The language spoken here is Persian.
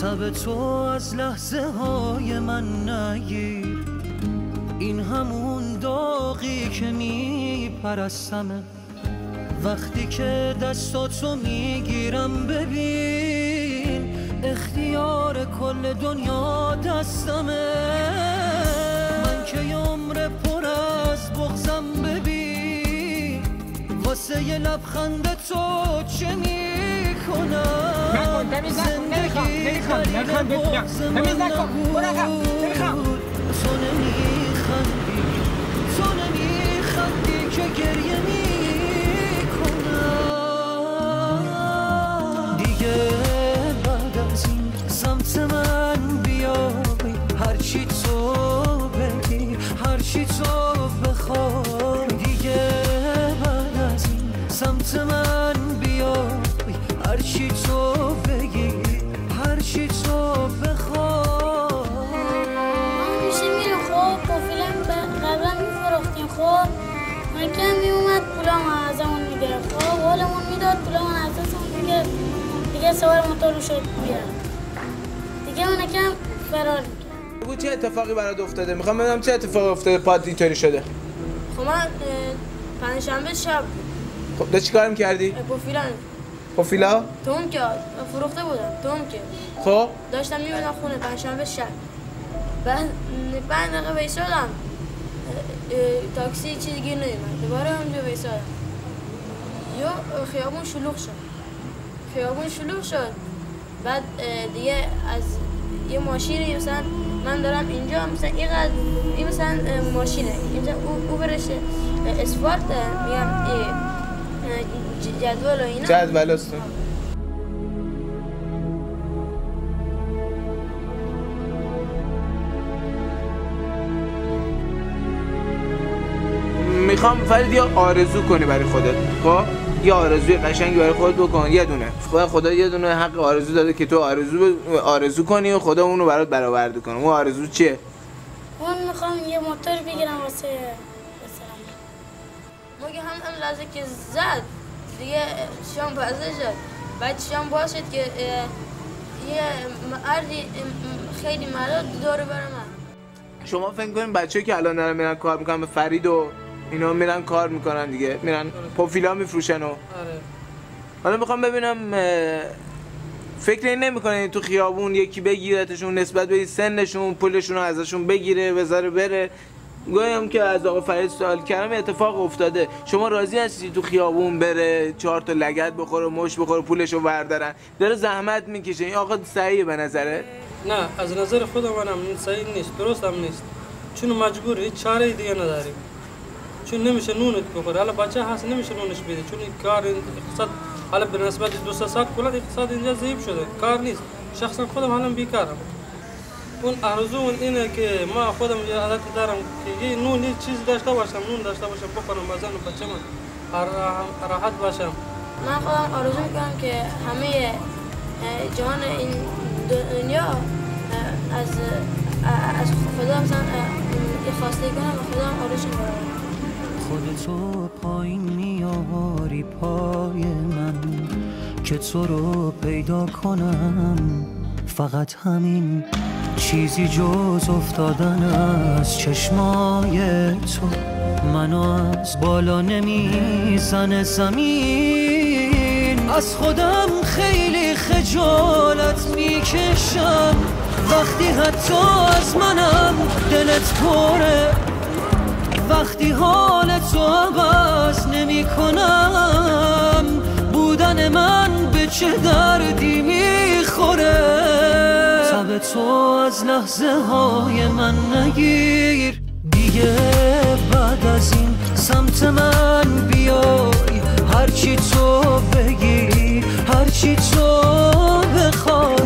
تب تو از لحظه های من نگیر، این همون داغی که میپرستمه. وقتی که دستاتو میگیرم ببین اختیار کل دنیا دستمه. من که عمر پر از بغضم ببین واسه یه لبخند تو چه میکنم. زندگی خرید بغض من نبود. تو نمیخندی، تو نمیخندی که گریه میکنم. دیگه بعد از این سمت من بیای، هرچی تو بگی، هرچی تو بخوای. دیگه بعد از این سمت من بیای، هرچی تو بگی، هرچی تو بخوای. خب من که میومد پولام ازمون میگرفت، خب حالمون میداد، پولام از دستمون میگرفت، دیگه سوار موتور شد بیارم دیگه. من کم فرار میکرد. بگو چه اتفاقی برات افتاده؟ میخوام بدونم چه اتفاقی افتاده پات اینطوری شده. خب من پنجشنبه شب خب داشتی چیکار میکردی؟ پوفیلا؟ توم که فروخته بودم، توم که خب داشتم میبودم خونه پنجشنبه شب. بعد 5 دقیقه وایسادم، تاکسی چیزی گیر نمی‌اومد، دوباره اونجا وایسادم. یا خیابون شلوغ شد. بعد دیگه از یه ماشینی مثلا من دارم اینجا، مثلا این مثلا ماشینه اینجا، او برشه اسفالت، میگم جدول و اینا، جدول است. میخوام فرید یه آرزو کنی برای خودت. خب یه آرزوی قشنگی برای خودت بکن، یه دونه. خدا یه دونه حق آرزو داده که تو آرزو کنی و خدا اونو برات برآورده کنه. اون آرزو چیه؟ من میخوام یه موتور بگیرم واسه مثلا هم لحظه که زد دیگه شام بازه شد. بعد شام باز شد که یه مردی خیلی مرد دور برای من. شما فکر کنین بچه‌ای که الان دارن میرن کار میکنن، به فرید و اینا میرن کار میکنن دیگه، میرن پوفیلا میفروشن و حالا میخوام ببینم فکر این نمیکنین تو خیابون یکی بگیرتشون نسبت به سنشون، پولشون رو ازشون بگیره بذاره بره؟ گویم که از آقا فرید سوال کردم اتفاق افتاده. شما راضی هستی تو خیابون بره 4 تا لگد بخوره، مش بخوره، پولشو بردارن؟ داره زحمت میکشه. این آقا صحیحه به نظره؟ نه، از نظر خود منم صحیح نیست، درست هم نیست. چون مجبور هیچ چاره دیگه نداریم، چون نمیشه نونت بخوره. حالا بچه هست نمیشه نونش بده، چون کار اقتصاد حالا به نسبت 2 سال کلا اقتصاد اینجا ضعیف شده، کار نیست. شخصا خودم حالا بیکارم. اون آرزو اینه که ما خودم یه عادت دارم که یه نون یه چیز داشته باشم، نون داشته باشم بخورم بزنم بچه‌م راحت باشم. من خودم آرزو میکنم که همه جهان این دنیا از خدا مثلا خواسته کنم و خدا هم آرزو کنم. خودتو پایین میاری پای من که تو رو پیدا کنم. فقط همین چیزی جز افتادن از چشمای تو منو از بالا نمیزنه زمین. از خودم خیلی خجالت میکشم وقتی حتی از منم دلت پره، وقتی حال تو عوض نمی کنم. بودن من به چه دردی میخوره؟ تب تو از لحظه های من نگیر. دیگه بعد از این سمت من بیای، هرچی تو بگی، هرچی تو بخوای.